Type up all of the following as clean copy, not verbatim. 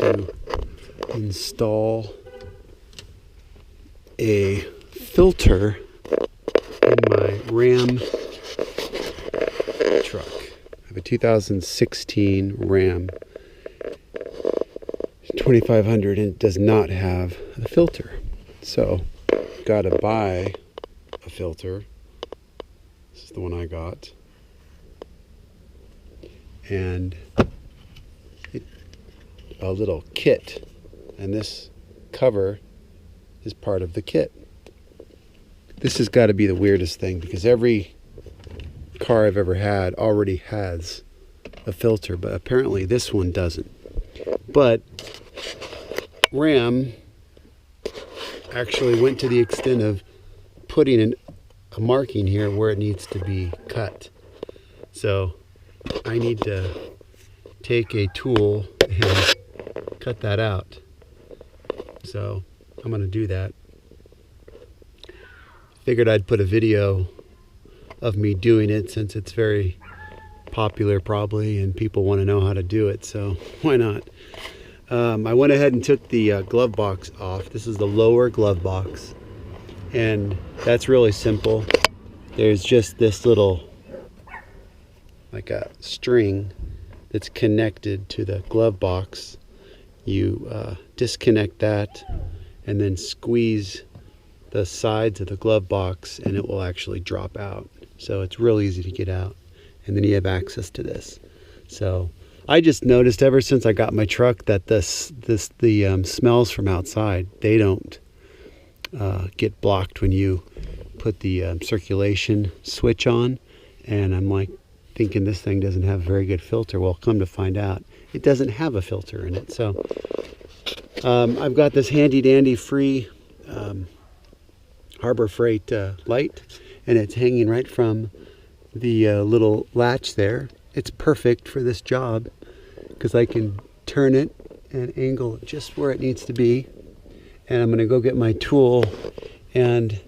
to install a filter in my Ram truck. I have a 2016 Ram 2500 and it does not have a filter. So, got to buy a filter. This is the one I got. And a little kit. And this cover is part of the kit. This has got to be the weirdest thing because every car I've ever had already has a filter, but apparently this one doesn't. But Ram actually went to the extent of putting a marking here where it needs to be cut. So I need to take a tool and cut that out. So I'm going to do that. Figured I'd put a video of me doing it since it's very popular probably and people want to know how to do it, so why not? I went ahead and took the glove box off. This is the lower glove box and that's really simple. There's just this little like a string that's connected to the glove box. You disconnect that and then squeeze the sides of the glove box and it will actually drop out. So it's real easy to get out and then you have access to this. So I just noticed ever since I got my truck that the smells from outside, they don't get blocked when you put the circulation switch on. And I'm like thinking this thing doesn't have a very good filter. Well, come to find out it doesn't have a filter in it. So I've got this handy dandy free Harbor Freight light and it's hanging right from the little latch there. It's perfect for this job because I can turn it and angle it just where it needs to be. And I'm going to go get my tool. And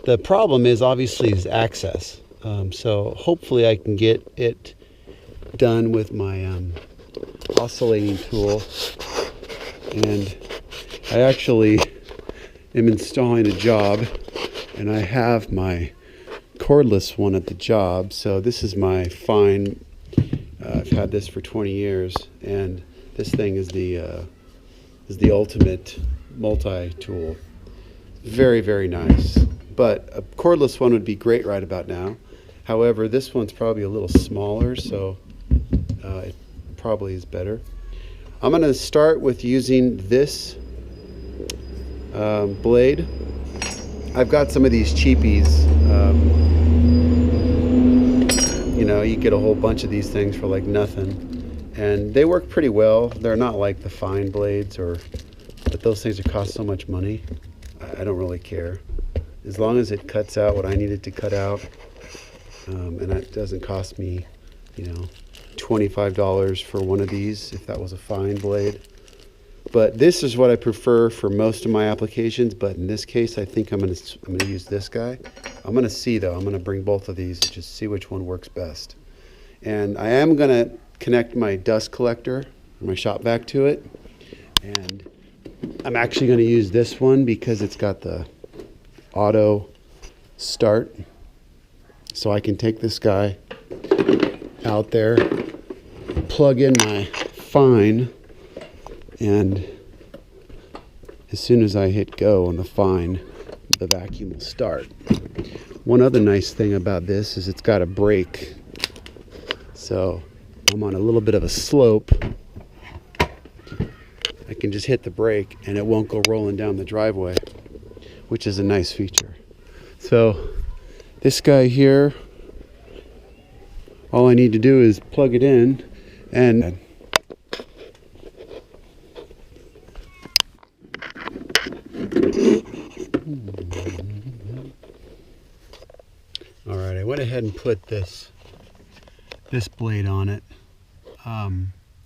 the problem is obviously is access. So hopefully I can get it done with my oscillating tool. And I actually am installing a job and I have my cordless one at the job. So this is my Fine. I've had this for 20 years and this thing is the ultimate multi-tool. Very, very nice. But a cordless one would be great right about now. However, this one's probably a little smaller, so it probably is better. I'm going to start with using this blade. I've got some of these cheapies. You know, you get a whole bunch of these things for like nothing. And they work pretty well. They're not like the Fine blades, but those things that cost so much money. I don't really care. As long as it cuts out what I need it to cut out. And it doesn't cost me, you know, $25 for one of these if that was a Fine blade. But this is what I prefer for most of my applications. But in this case, I think I'm gonna use this guy. I'm gonna see though. I'm gonna bring both of these and just see which one works best. And I am gonna connect my dust collector, my shop vac to it. And I'm actually gonna use this one because it's got the auto start. So I can take this guy out there, plug in my Fine, and as soon as I hit go on the Fine, the vacuum will start. One other nice thing about this is it's got a brake. So I'm on a little bit of a slope. I can just hit the brake and it won't go rolling down the driveway, which is a nice feature. So this guy here, all I need to do is plug it in and all right, I went ahead and put this blade on it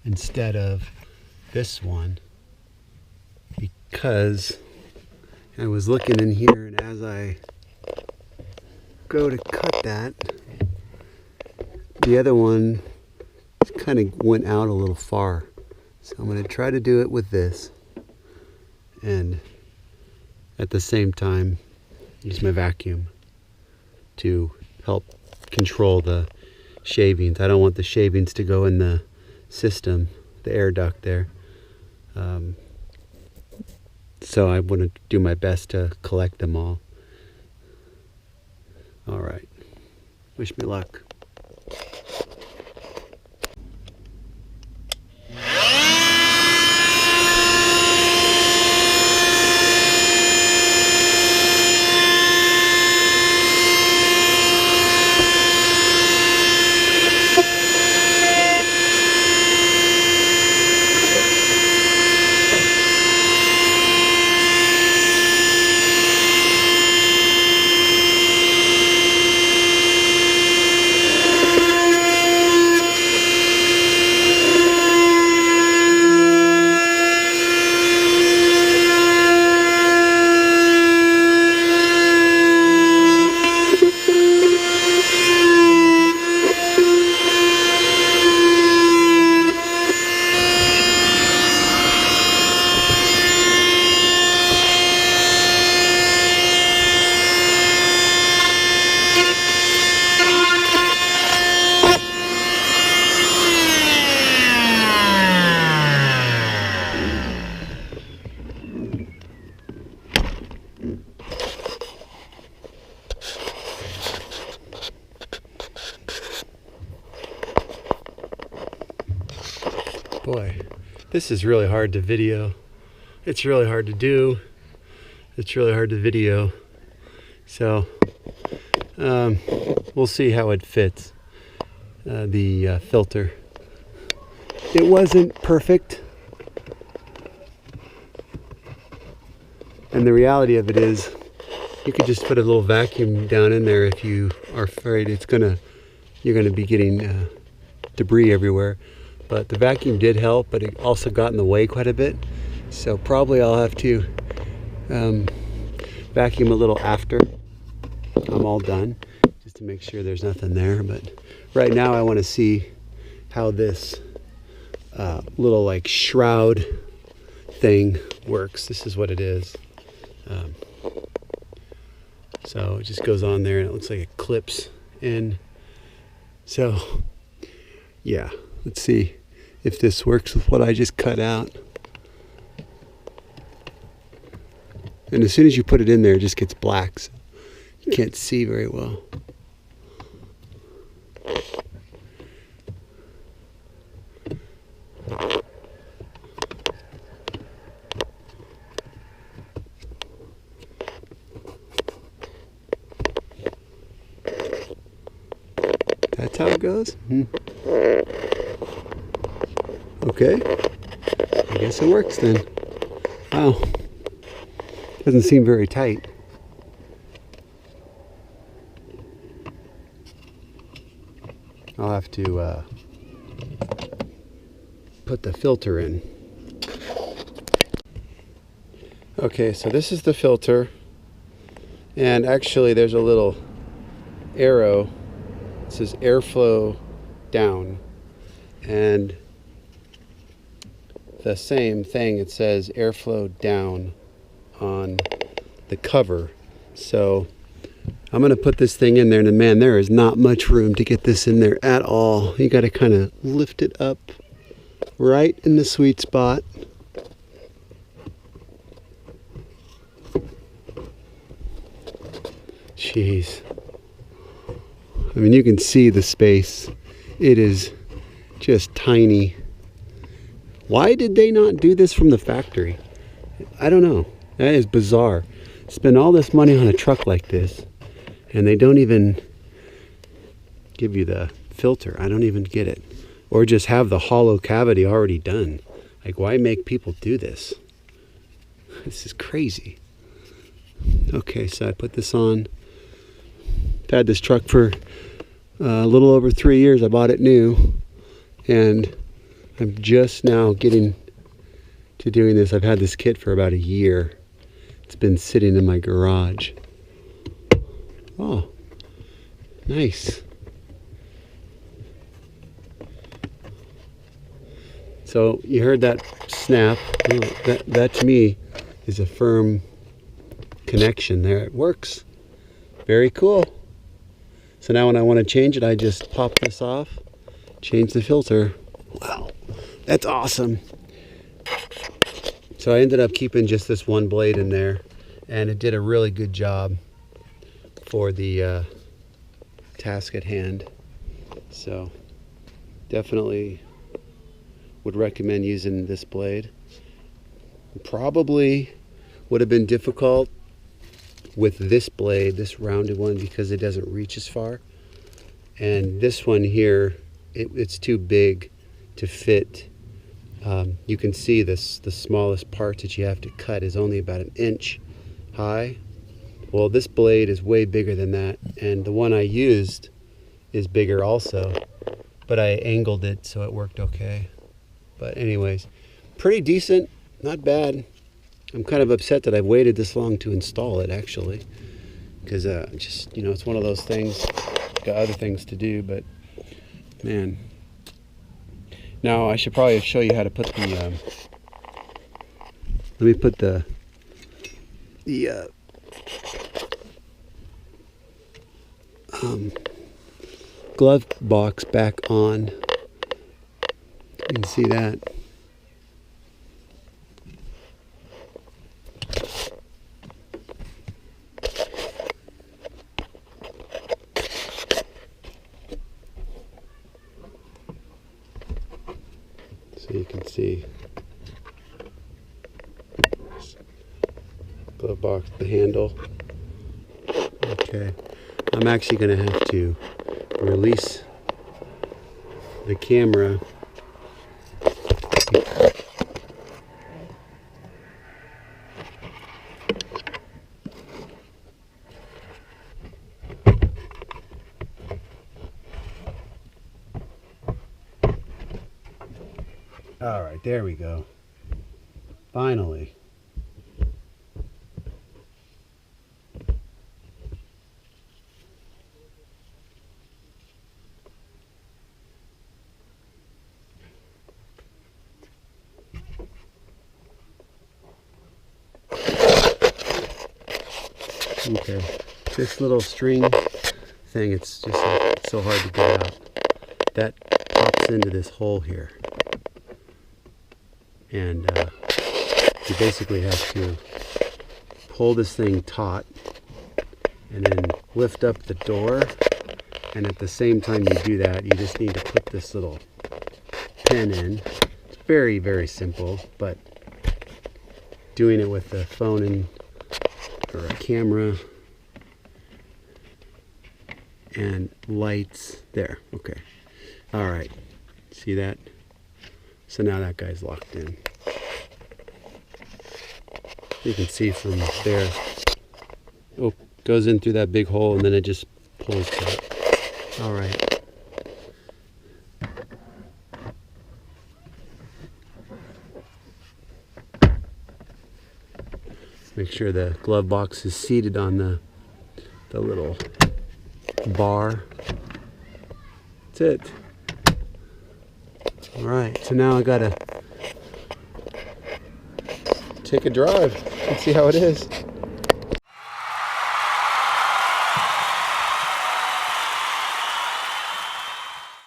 instead of this one because I was looking in here, and as I go to cut that, the other one kind of went out a little far. So I'm going to try to do it with this, and at the same time use my vacuum to help control the shavings. I don't want the shavings to go in the system, the air duct there. So I want to do my best to collect them all. All right. Wish me luck. Boy, this is really hard to video. It's really hard to do. It's really hard to video. So we'll see how it fits, the filter. It wasn't perfect. And the reality of it is, you could just put a little vacuum down in there if you are afraid you're gonna be getting debris everywhere. But the vacuum did help, but it also got in the way quite a bit. So probably I'll have to vacuum a little after I'm all done, just to make sure there's nothing there. But right now I want to see how this little like shroud thing works. This is what it is. So it just goes on there and it looks like it clips in. So yeah, let's see if this works with what I just cut out. And as soon as you put it in there, it just gets black, so you can't see very well. That's how it goes? Okay, I guess it works then. Wow, doesn't seem very tight. I'll have to put the filter in. Okay, so this is the filter, and actually there's a little arrow. It says airflow down, and the same thing, it says airflow down on the cover. So I'm going to put this thing in there, and man, there is not much room to get this in there at all. You got to kind of lift it up right in the sweet spot. Jeez. I mean, you can see the space. It is just tiny. Why did they not do this from the factory? I don't know. That is bizarre. Spend all this money on a truck like this, and they don't even give you the filter. I don't even get it. Or just have the hollow cavity already done. Like, why make people do this? This is crazy. Okay, so I put this on. I've had this truck for a little over 3 years. I bought it new, and I'm just now getting to doing this. I've had this kit for about a year. It's been sitting in my garage. Oh, nice. So you heard that snap. Oh, that to me is a firm connection there. It works. Very cool. So now when I want to change it, I just pop this off, change the filter. Wow, that's awesome. So I ended up keeping just this one blade in there, and it did a really good job for the task at hand. So definitely would recommend using this blade. Probably would have been difficult with this blade, this rounded one, because it doesn't reach as far. And this one here, it's too big to fit. You can see this, the smallest part that you have to cut is only about 1 inch high. Well, this blade is way bigger than that, and the one I used is bigger also, but I angled it so it worked okay. But anyways, pretty decent, not bad. I'm kind of upset that I've waited this long to install it, actually, because just, you know, it's one of those things, got other things to do, but man. Now I should probably show you how to put the, let me put the glove box back on. You can see that. So you can see glove box, the handle. Okay, I'm actually going to have to release the camera. All right, there we go. Finally. Okay, this little string thing, it's just so hard to get out. That pops into this hole here. And you basically have to pull this thing taut and then lift up the door, and at the same time you do that, you just need to put this little pin in. It's very, very simple, but doing it with the phone and or a camera and lights there. Okay, all right, see that? So now that guy's locked in. You can see from there, oh, goes in through that big hole and then it just pulls back. All right. Make sure the glove box is seated on the little bar. That's it. All right, so now I gotta take a drive and see how it is.